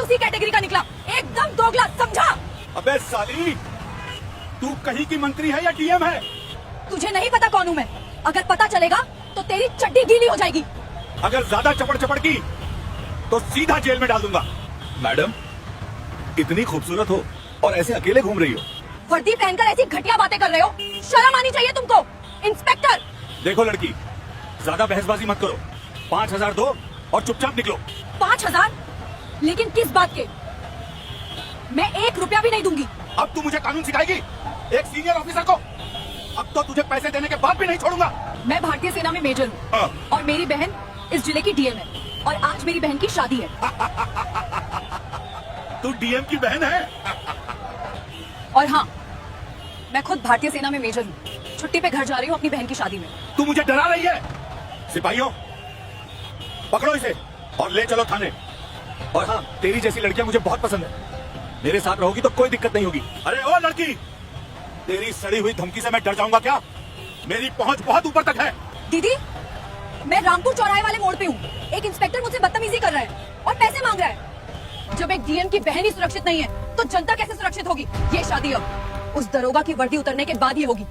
उसी कैटेगरी का निकला, एकदम दोगला, समझा? अबे साली, तू कहीं की मंत्री है या डीएम है? तुझे नहीं पता कौन हूँ मैं? अगर पता चलेगा तो तेरी चड्डी गीली हो जाएगी। अगर ज्यादा चपड़ चपड़ की तो सीधा जेल में डाल दूंगा। मैडम, इतनी खूबसूरत हो और ऐसे अकेले घूम रही हो। वर्दी पहनकर ऐसी घटिया बातें कर रहे हो, शर्म आनी चाहिए तुमको। इंस्पेक्टर! देखो लड़की, ज्यादा बहसबाजी मत करो। 5,000 दो और चुपचाप निकलो। 5,000? लेकिन किस बात के? मैं 1 रुपया भी नहीं दूंगी। अब तू मुझे कानून सिखाएगी, एक सीनियर ऑफिसर को? अब तो तुझे पैसे देने के बाद भी नहीं छोड़ूंगा। मैं भारतीय सेना में मेजर हूँ और मेरी बहन इस जिले की डीएम है और आज मेरी बहन की शादी है। तू डीएम की बहन है? और हाँ, मैं खुद भारतीय सेना में मेजर हूँ। छुट्टी पे घर जा रही हूँ अपनी बहन की शादी में। तू मुझे डरा रही है? सिपाहियों, पकड़ो इसे और ले चलो थाने। और हाँ, तेरी जैसी लड़कियां मुझे बहुत पसंद है। मेरे साथ रहोगी तो कोई दिक्कत नहीं होगी। अरे ओ लड़की, तेरी सड़ी हुई धमकी से मैं डर जाऊंगा क्या? मेरी पहुंच बहुत ऊपर तक है। दीदी, मैं रामपुर चौराहे वाले मोड़ पे हूँ। एक इंस्पेक्टर मुझसे बदतमीजी कर रहा है और पैसे मांग रहा है। जब एक डीएम की बहन ही सुरक्षित नहीं है तो जनता कैसे सुरक्षित होगी? ये शादी अब उस दरोगा की वर्दी उतरने के बाद ही होगी।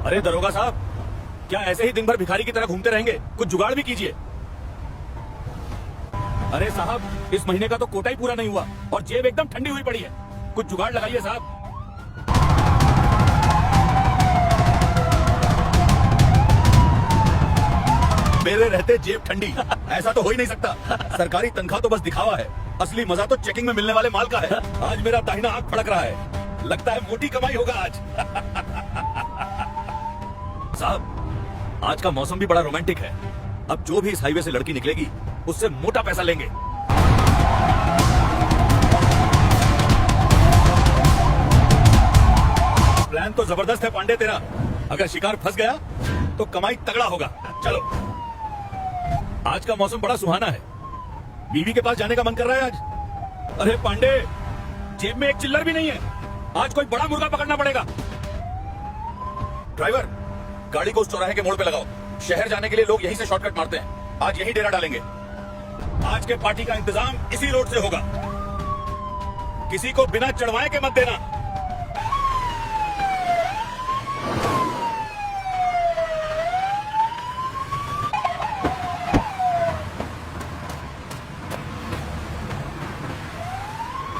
अरे दरोगा साहब, क्या ऐसे ही दिन भर भिखारी की तरह घूमते रहेंगे? कुछ जुगाड़ भी कीजिए। अरे साहब, इस महीने का तो कोटा ही पूरा नहीं हुआ और जेब एकदम ठंडी हुई पड़ी है। कुछ जुगाड़ लगाइए साहब। मेरे रहते जेब ठंडी, ऐसा तो हो ही नहीं सकता। सरकारी तनख्वाह तो बस दिखावा है, असली मजा तो चेकिंग में मिलने वाले माल का है। आज मेरा दाहिना आंख फड़क रहा है, लगता है मोटी कमाई होगा आज। साहब, आज का मौसम भी बड़ा रोमांटिक है। अब जो भी इस हाईवे से लड़की निकलेगी उससे मोटा पैसा लेंगे। प्लान तो जबरदस्त है पांडे तेरा। अगर शिकार फंस गया तो कमाई तगड़ा होगा। चलो, आज का मौसम बड़ा सुहाना है। बीवी के पास जाने का मन कर रहा है आज। अरे पांडे, जेब में एक चिल्लर भी नहीं है। आज कोई बड़ा मुर्गा पकड़ना पड़ेगा। ड्राइवर, गाड़ी को उस चौराहे के मोड़ पे लगाओ। शहर जाने के लिए लोग यहीं से शॉर्टकट मारते हैं। आज यहीं डेरा डालेंगे। आज के पार्टी का इंतजाम इसी रोड से होगा। किसी को बिना चढ़वाए के मत देना।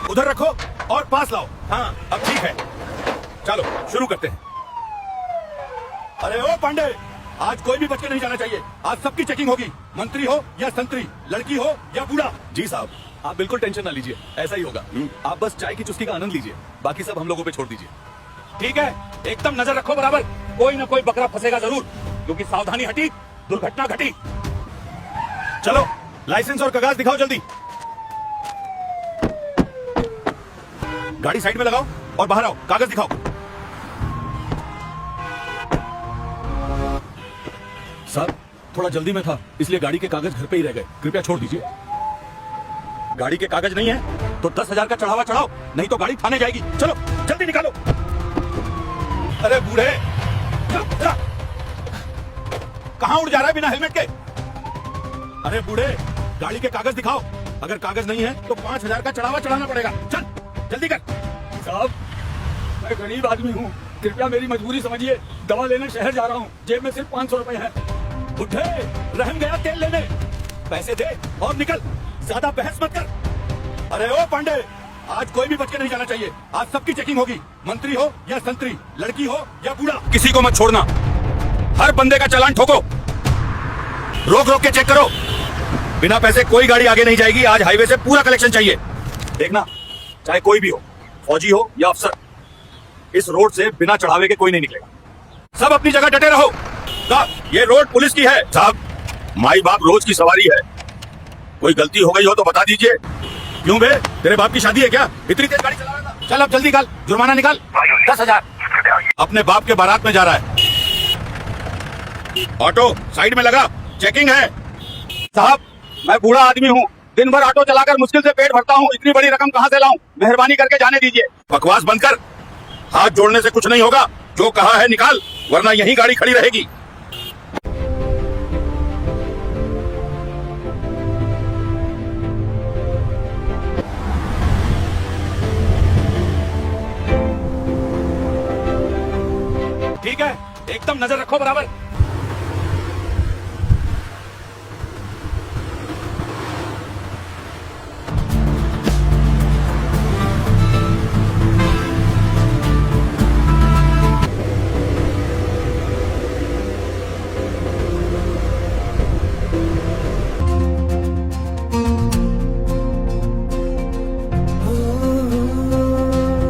उधर रखो और पास लाओ। हाँ, अब ठीक है। चलो शुरू करते हैं। अरे ओ पांडे, आज कोई भी बच के नहीं जाना चाहिए। आज सबकी चेकिंग होगी, मंत्री हो या संतरी, लड़की हो या बूढ़ा। जी साहब, आप बिल्कुल टेंशन ना लीजिए, ऐसा ही होगा। आप बस चाय की चुस्की का आनंद लीजिए, बाकी सब हम लोगों पे छोड़ दीजिए। ठीक है, एकदम नजर रखो बराबर। कोई ना कोई बकरा फंसेगा जरूर, क्योंकि सावधानी हटी दुर्घटना घटी। चलो, लाइसेंस और कागज दिखाओ जल्दी। गाड़ी साइड में लगाओ और बाहर आओ, कागज दिखाओ। साहब, थोड़ा जल्दी में था, इसलिए गाड़ी के कागज घर पे ही रह गए। कृपया छोड़ दीजिए। गाड़ी के कागज नहीं है तो 10,000 का चढ़ावा चढ़ाओ, नहीं तो गाड़ी थाने जाएगी। चलो जल्दी निकालो। अरे बूढ़े, कहां उड़ जा रहा है बिना हेलमेट के? अरे बूढ़े, गाड़ी के कागज दिखाओ। अगर कागज नहीं है तो 5,000 का चढ़ावा चढ़ाना पड़ेगा। चल जल्दी कर। साहब, मैं गरीब आदमी हूँ, कृपया मेरी मजबूरी समझिए। दवा लेने शहर जा रहा हूँ, जेब में सिर्फ 500 रुपए है। बुढ़े, रहम गया तेल लेने। पैसे दे और निकल, ज्यादा बहस मत कर। अरे ओ पांडे, आज कोई भी बच के नहीं जाना चाहिए। आज सबकी चेकिंग होगी, मंत्री हो या संतरी, लड़की हो या बूढ़ा, किसी को मत छोड़ना। हर बंदे का चालान ठोको, रोक रोक के चेक करो। बिना पैसे कोई गाड़ी आगे नहीं जाएगी। आज हाईवे से पूरा कलेक्शन चाहिए। देखना, चाहे कोई भी हो, फौजी हो या अफसर, इस रोड से बिना चढ़ावे के कोई नहीं निकलेगा। सब अपनी जगह डटे रहो। साहब, ये रोड पुलिस की है। साहब, माई बाप रोज की सवारी है, कोई गलती हो गई हो तो बता दीजिए। क्यों बे, तेरे बाप की शादी है क्या? इतनी तेज गाड़ी चला रहा था। चल अब जल्दी निकाल, जुर्माना निकाल। 10,000। अपने बाप के बारात में जा रहा है। ऑटो साइड में लगा, चेकिंग है। साहब, मैं बूढ़ा आदमी हूँ, दिन भर ऑटो चलाकर मुश्किल से पेट भरता हूँ, इतनी बड़ी रकम कहाँ से लाऊं? मेहरबानी करके जाने दीजिए। बकवास बंद कर, हाथ जोड़ने से कुछ नहीं होगा। जो कहा है निकाल, वरना यहीं गाड़ी खड़ी रहेगी। ठीक है, एकदम नजर रखो बराबर।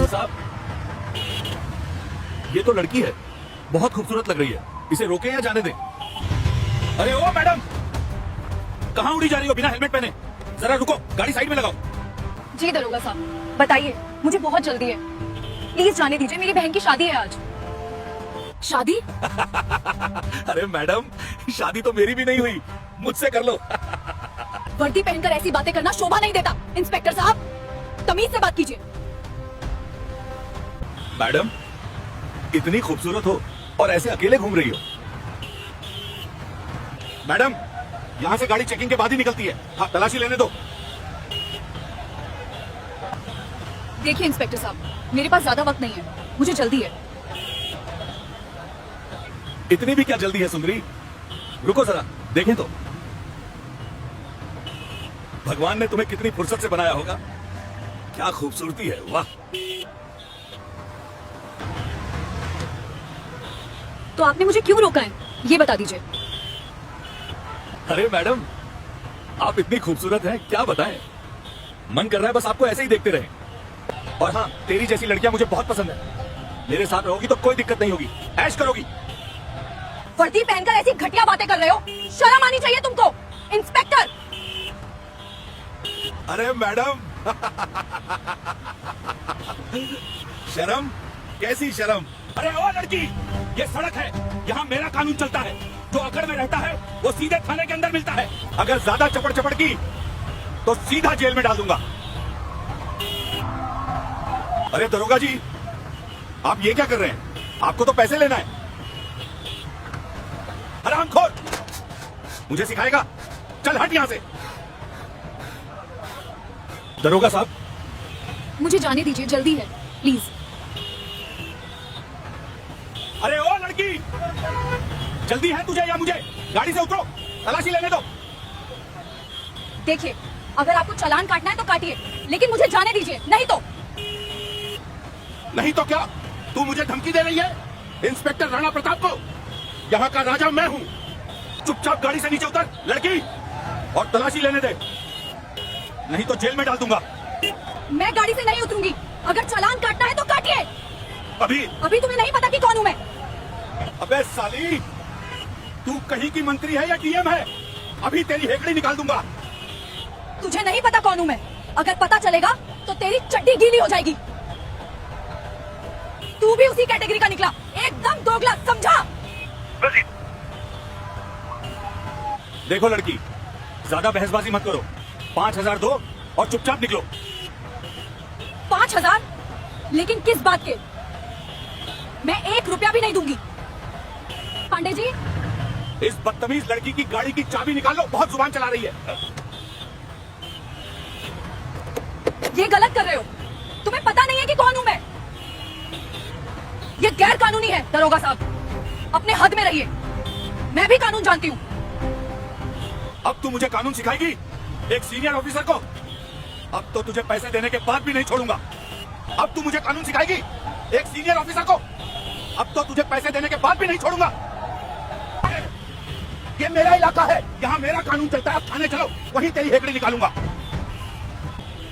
साहब, ये तो लड़की है, बहुत खूबसूरत लग रही है। इसे रोके या जाने दें? अरे ओ मैडम, कहाँ उड़ी जा रही हो बिना हेलमेट पहने? जरा रुको, गाड़ी साइड में लगाओ। जी दरोगा साहब, बताइए, मुझे बहुत जल्दी है, प्लीज जाने दीजिए, मेरी बहन की शादी है आज। शादी? अरे मैडम, शादी तो मेरी भी नहीं हुई, मुझसे कर लो। वर्दी पहनकर ऐसी बातें करना शोभा नहीं देता। इंस्पेक्टर साहब, तमीज से बात कीजिए। मैडम, इतनी खूबसूरत हो और ऐसे अकेले घूम रही हो। मैडम, यहाँ से गाड़ी चेकिंग के बाद ही निकलती है। हाँ, तलाशी लेने दो। देखिए इंस्पेक्टर साहब, मेरे पास ज्यादा वक्त नहीं है, मुझे जल्दी है। इतनी भी क्या जल्दी है सुंदरी? रुको जरा, देखें तो। भगवान ने तुम्हें कितनी फुर्सत से बनाया होगा। क्या खूबसूरती है, वाह। तो आपने मुझे क्यों रोका है, ये बता दीजिए। अरे मैडम, आप इतनी खूबसूरत हैं, क्या बताएं। मन कर रहा है बस आपको ऐसे ही देखते रहे। और हाँ, तेरी जैसी लड़कियां मुझे बहुत पसंद है। मेरे साथ रहोगी तो कोई दिक्कत नहीं होगी, ऐश करोगी। वर्दी पहनकर ऐसी घटिया बातें कर रहे हो, शर्म आनी चाहिए तुमको। इंस्पेक्टर! अरे मैडम, शर्म? कैसी शर्म? अरे ओ लड़की, ये सड़क है, यहाँ मेरा कानून चलता है। जो अकड़ में रहता है वो सीधे थाने के अंदर मिलता है। अगर ज्यादा चपड़ चपड़ की तो सीधा जेल में डाल दूंगा। अरे दरोगा जी, आप ये क्या कर रहे हैं? आपको तो पैसे लेना है। हरामखोर, मुझे सिखाएगा? चल हट यहाँ से। दरोगा साहब, मुझे जाने दीजिए, जल्दी है, प्लीज। अरे ओ लड़की, जल्दी है तुझे या मुझे? गाड़ी से उतरो, तलाशी लेने दो। देखिए, अगर आपको चालान काटना है तो काटिए, लेकिन मुझे जाने दीजिए, नहीं तो। नहीं तो क्या? तू मुझे धमकी दे रही है? इंस्पेक्टर राणा प्रताप को? यहाँ का राजा मैं हूँ। चुपचाप गाड़ी से नीचे उतर लड़की, और तलाशी लेने दे, नहीं तो जेल में डाल दूंगा। मैं गाड़ी से नहीं उतरूंगी। अगर चालान काटना है तो काटिए। अभी तुम्हें नहीं पता कि कौन हूँ मैं। अबे साली, तू कहीं की मंत्री है या डीएम है? अभी तेरी हेकड़ी निकाल दूंगा। तुझे नहीं पता कौन हूँ मैं। अगर पता चलेगा तो तेरी चड्डी गीली हो जाएगी। तू भी उसी कैटेगरी का निकला, एकदम दोगला, समझा? देखो लड़की, ज्यादा बहसबाजी मत करो। 5,000 दो और चुपचाप निकलो। 5,000? लेकिन किस बात के? मैं 1 रुपया भी नहीं दूंगी। पांडे जी, इस बदतमीज लड़की की गाड़ी की चाबी निकाल लो, बहुत जुबान चला रही है। ये गलत कर रहे हो। तुम्हें पता नहीं है कि कौन हूं मैं। ये गैर कानूनी है दरोगा साहब, अपने हद में रहिए। मैं भी कानून जानती हूँ। अब तू मुझे कानून सिखाएगी, एक सीनियर ऑफिसर को? अब तो तुझे पैसे देने के बाद भी नहीं छोड़ूंगा। अब तू मुझे कानून सिखाएगी, एक सीनियर ऑफिसर को? अब तो तुझे पैसे देने के बाद भी नहीं छोड़ूंगा। ये मेरा इलाका है, यहाँ मेरा कानून चलता है। अब थाने चलो, वहीं तेरी हेकड़ी निकालूंगा।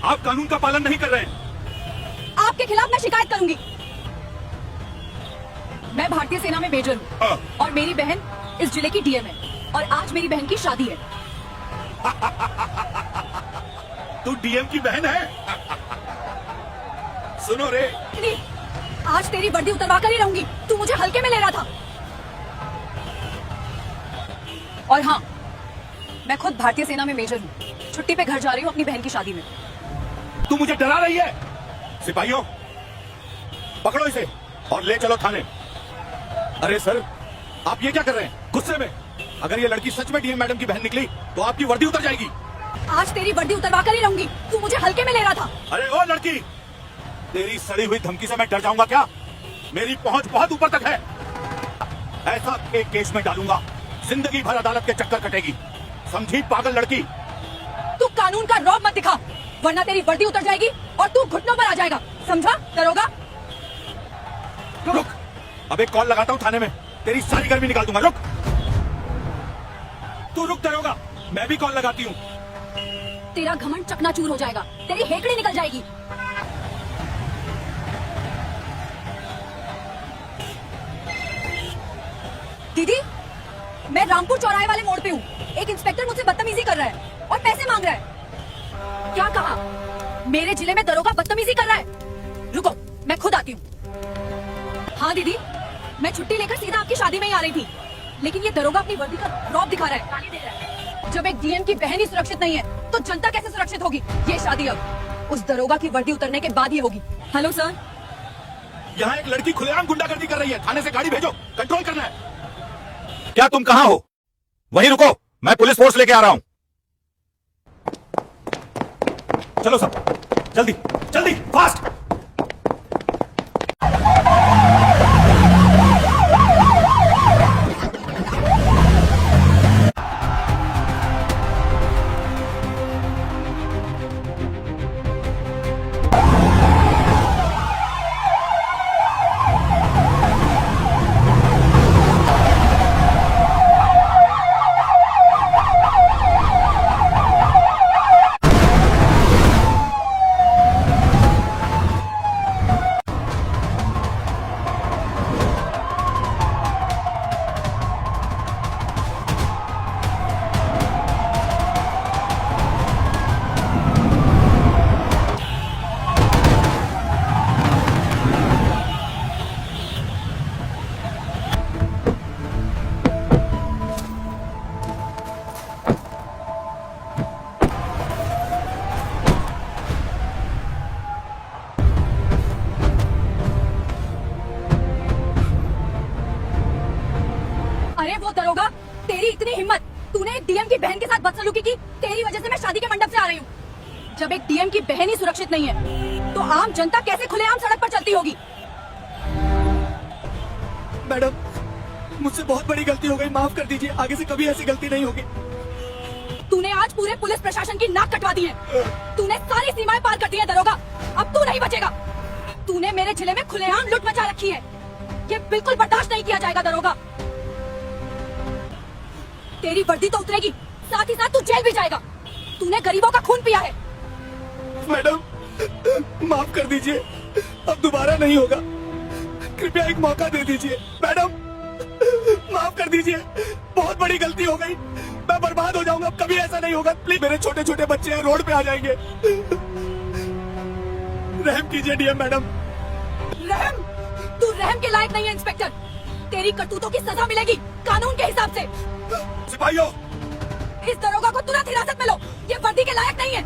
आप कानून का पालन नहीं कर रहे हैं। आपके खिलाफ मैं शिकायत करूंगी। मैं भारतीय सेना में मेजर हूँ और मेरी बहन इस जिले की डीएम है, और आज मेरी बहन की शादी है। तू डीएम की बहन है? सुनो रे, नहीं, आज तेरी वर्दी उतरवा कर ही रहूंगी। तू मुझे हल्के में ले रहा था। और हाँ, मैं खुद भारतीय सेना में मेजर हूँ। छुट्टी पे घर जा रही हूँ अपनी बहन की शादी में। तू मुझे डरा रही है? सिपाहियों, पकड़ो इसे और ले चलो थाने। अरे सर, आप ये क्या कर रहे हैं गुस्से में? अगर ये लड़की सच में डीएम मैडम की बहन निकली तो आपकी वर्दी उतर जाएगी। आज तेरी वर्दी उतरवा कर ही रहूंगी। तू मुझे हल्के में ले रहा था। अरे ओ लड़की, तेरी सड़ी हुई धमकी से मैं डर जाऊंगा क्या? मेरी पहुंच बहुत ऊपर तक है। ऐसा एक केस में डालूंगा, जिंदगी भर अदालत के चक्कर कटेगी। समझी पागल लड़की? तू कानून का रौब मत दिखा, वरना तेरी वर्दी उतर जाएगी और तू घुटनों पर आ जाएगा। समझा दरोगा? रुक, अब एक कॉल लगाता हूँ थाने में, तेरी सारी गर्मी निकाल दूंगा। रुक, तू रुक दरोगा, मैं भी कॉल लगाती हूँ। तेरा घमंड चकनाचूर हो जाएगा, तेरी हेकड़ी निकल जाएगी। दीदी, मैं रामपुर चौराहे वाले मोड़ पे हूँ। एक इंस्पेक्टर मुझसे बदतमीजी कर रहा है और पैसे मांग रहा है। क्या कहा? मेरे जिले में दरोगा बदतमीजी कर रहा है। रुको, मैं खुद आती हूँ। हाँ दीदी, मैं छुट्टी लेकर सीधा आपकी शादी में ही आ रही थी, लेकिन ये दरोगा अपनी वर्दी का रौब दिखा रहा है, गाली दे रहा है। जब एक डीएम की बहन ही सुरक्षित नहीं है तो जनता कैसे सुरक्षित होगी? ये शादी अब उस दरोगा की वर्दी उतरने के बाद ही होगी। Hello sir. यहाँ एक लड़की खुलेआम गुंडागर्दी कर रही है, थाने से गाड़ी भेजो, कंट्रोल करना है। क्या तुम कहाँ हो? वहीं रुको, मैं पुलिस फोर्स लेके आ रहा हूं। चलो सब, जल्दी जल्दी, फास्ट। अरे वो दरोगा, तेरी इतनी हिम्मत, तूने एक डीएम की बहन के साथ बदसलूकी की। तेरी वजह से मैं शादी के मंडप से आ रही हूँ। जब एक डीएम की बहन ही सुरक्षित नहीं है तो आम जनता कैसे खुलेआम सड़क पर चलती होगी? मैडम, मुझसे बहुत बड़ी गलती हो गई, माफ कर दीजिए, आगे से कभी ऐसी गलती नहीं होगी। तूने आज पूरे पुलिस प्रशासन की नाक कटवा दी है। तूने सारी सीमाएं पार कर दी है दरोगा, अब तू नहीं बचेगा। तूने मेरे जिले में खुलेआम लूट मचा रखी है, ये बिल्कुल बर्दाश्त नहीं किया जाएगा दरोगा। तेरी वर्दी तो उतरेगी, साथ ही साथ तू जेल भी जाएगा। तूने गरीबों का खून पिया है। मैडम, माफ कर दीजिए, अब दोबारा नहीं होगा, कृपया एक मौका दे दीजिए। मैडम, माफ कर दीजिए, बहुत बड़ी गलती हो गई, मैं बर्बाद हो जाऊंगा, अब कभी ऐसा नहीं होगा। प्लीज, मेरे छोटे छोटे बच्चे हैं, रोड पे आ जाएंगे, रहम कीजिए डीएम मैडम। रहम? तू रहम के लायक नहीं है इंस्पेक्टर। तेरी करतूतों की सजा मिलेगी कानून के हिसाब से। सिपाहियों, इस दरोगा को तुरंत हिरासत में लो, ये वर्दी के लायक नहीं है।